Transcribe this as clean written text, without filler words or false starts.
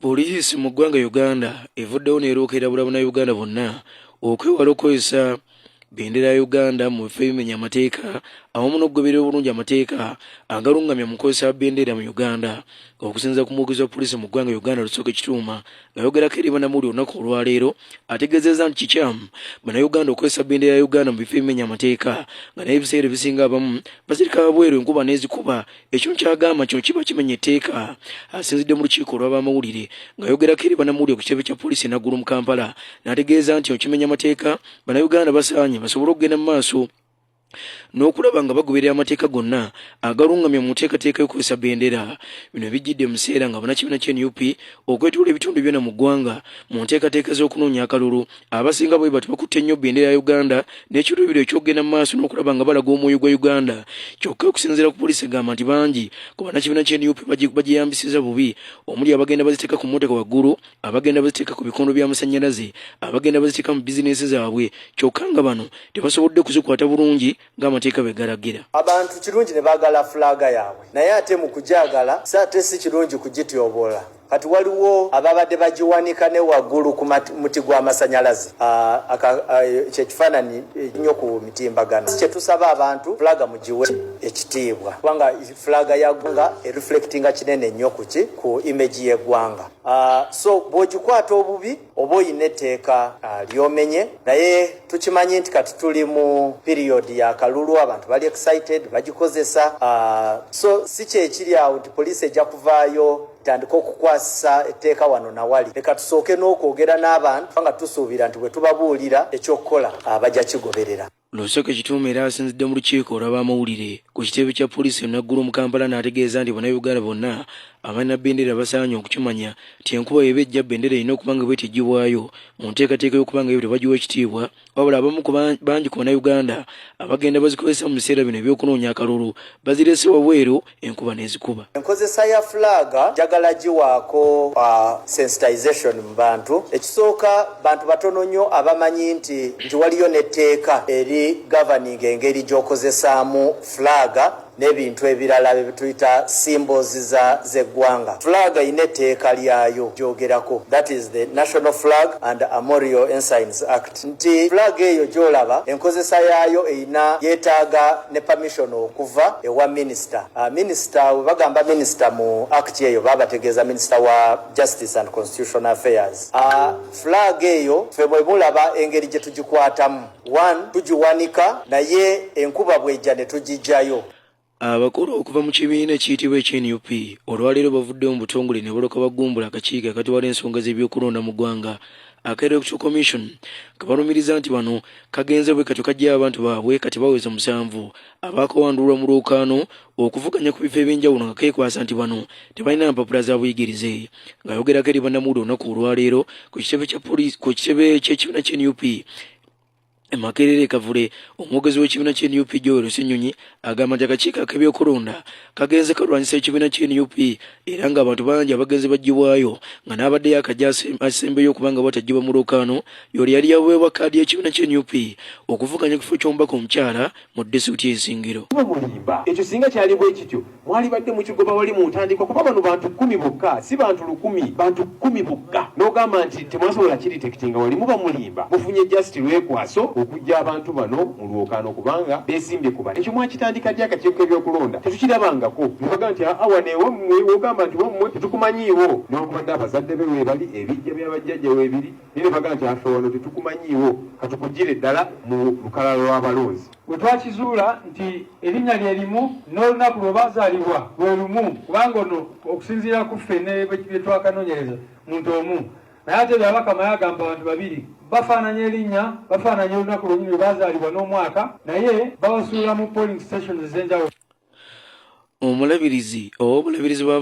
Poliisi mu ggwanga Uganda evuddewo n'erookera bulabuna Uganda bonna okwewala okukozesa bendera ya Uganda mu bifo ebimenya amateeka awamu n'okugoberera obulungi amateeka agalungamya mu kukozesa bendera mu Uganda. Okusinziira ku muwogozi wa poliisi mu ggwanga Uganda Lusooke Kituuma ngayogerako eri bannamawulire olunaku olwaleero ategeezezza nti kikyamu bannayuganda okukozesa bendera ya Uganda mu bifo ebimenya amateeka nga naye ebiseera ebisinga abamu bazirika wabweru enkuba n'ezikuba ekyo kyagamba kino kiba kimenya etteeka. Asinzidde mu lukiiko olw'abamawulire ngayogerako eri bannamawulire ku kitebe kya poliisi Naggulu mu Kampala n'ategeeza nti okimenya amateeka bannayuganda basaanye basobole okugenda mu maaso n'okulaba nga bagoberera amateeka gonna agalungamya mu nteekateeka y'okukozesa bendera. Bino bijjidde mu biseera nga bannakibiina kya NUP okwetooloola ebitundu byonna mu ggwanga mu nteekateeka z'okunoonya akalulu abasinga bwe bati bakutte nnyo bendera ya Uganda n'ekiruubirirwa eky'okugenda mu maaso n'okulaba nga balaga omwoyo gwa Uganda. Kyokka okusinziira ku poliisi egamba nti bangi ku bannakibiina kya NUP bagiyambisiza bubi, omuli abagenda baziteeka ku mmotoka waggulu, abagenda baziteeka ku bikondo by'amasannyalaze, abagenda baziteeka mu bizinensi zaabwe, kyokka nga bano tebasobodde kuzikwata bulungi ng'amateeka bwe galagira. Abantu kirungi ne baagala fulaga yaabwe naye ate mu kujagala saate si kirungi kugityobola. Kati waliwo ababadde bagiwanika ne waggulu ku muti gw'amasannyalaze kyekifaananyi nnyo ku mitimbagano. Kyetusaba abantu fulaga mugiwe ekitiibwa kubanga fulaga ya ggwanga ereflectinga kinene nnyo ku image y'eggwanga. So bw'ogikwata obubi oba oyina etteeka lyomenye, naye tukimanyi nti kati tuli mu period ya kalulu, abantu bali excited bagikozesa. So si kyekiri awo nti poliisi ejja kuvaayo tandika okukwasa etteeka wano na wali. Leka tusooke n'okwogera n'abantu nga tusuubira nti bwe tubabuulira ekyokukola bajja kigoberera. Lusooke Kituuma era asinzidde mu lukiiko olw'abamawulire ku kitebe kya poliisi Naggulu mu Kampala n'ategeeza nti bannayuganda bonna abalina bendera basaanye okukimanya nti enkuba eba ejja bendera erina okuba nga bwetejjibwayo mu nteekateeka y'okuba nga yo tebagiwa ekitiibwa, wabula abamu bangi ku bannayuganda abagenda bazikozesa mu biseera bino eby'okunoonya akalulu bazirese wabweru enkuba n'ezikuba. Enkozesa ya fulaga njagala giwaako sensitization mu bantu. Ekisooka bantu batono nnyo abamanyi nti waliyo n'etteeka eri governing engeri gy'okozesaamu fulaga n'ebintu ebirala bye tuyita symbols z'eggwanga. Fulaga ine etteeka lyayo gyogerako, that is the National Flag and Armorial Ensigns Act. Nti fulaga eyo gyolaba enkozesa yaayo eyina yeetaaga ne permission okuva ewa minister. Minister we bagamba minister mu act eyo babategeeza minister wa Justice and Constitutional Affairs. Fulaga eyo ffe bwe mulaba engeri gye tugikwatamu, one tugiwanika naye enkuba bwejja ne tugijjayo. Abakulu okuva mu kibiina ekiyitibwa ekya-NUP olwaleero bavuddewo mu butongole ne balyoka bagumbula akakiiko akatwala ensonga z'ebyokulonda mu ggwanga aka Electoral Commission nga balumiriza nti bano kagenze bwe katyo kajja abantu baabwe kati baweza 7 abaakawandulwa mu lwokaano okuvuganya ku bifo ebyenjawulo nga keekwasa nti bano tebalina mpapula za buyigirize. Ng'ayogerako eri bannamawulire olunaku olwaleero ku kitebe ky'ekibiina kya-NUP Makerere Kavule, omwogezi w'ekibiina kya-NUP Joel Ssenyonyi agamba nti akakiiko ak'ebyokulonda kagenze kalwanyisa ekibiina kya-NUP era ng'abantu bangi abagenzi baggibwayo nga n'abaddeyo akajja asembeyo okuba nga batagibwa mu lwokaano y'oli yali yaweebwa kkaadi y'ekibiina kya-NUP okuvuganya kifo ky'omubaka omukyala mu disitulikiti y'Ensingiro. Mulimba ekyo singa kyali bwe kityo mwali badde mukigoba wali mu ntandikwa kuba bano bantu 10 bokka, si bantu 100, bantu 10 bokka. N'ogamba nti temwasobola kiritekitinga wali muba mulimba mufunye just lwekwaso okujja abantu bano mu lwokaano kubanga beesimbye ku bano. Ekyo mwakitandika ddi akakiiko k'ebyokulonda tetukirabangako. Nebaga nti awaneewo ogamba nti wammwe tetukumanyiiwo n'okubadde abazadde be weebali ebijja by'abajjajja weebiri naye nebaga nti afe wano tetukumanyiiwo katukugire ddala mu lukalala lw'abalonzi. Bwe twakizuula nti erinnya lye limu n'olunaku lwe baazaalibwa lwe lumu kubanga ono okusinziira ku ffe ne bye twakanoonyereza muntu omu, naye ate byabaka maye agamba abantu babiri bafaananya erinnya bafaananya olunaku lwennyini lwe baazaalibwa n'omwaka naye babasuula mu polling stations ez'enjawulo. Omulabirizi oba obulabirizi bwa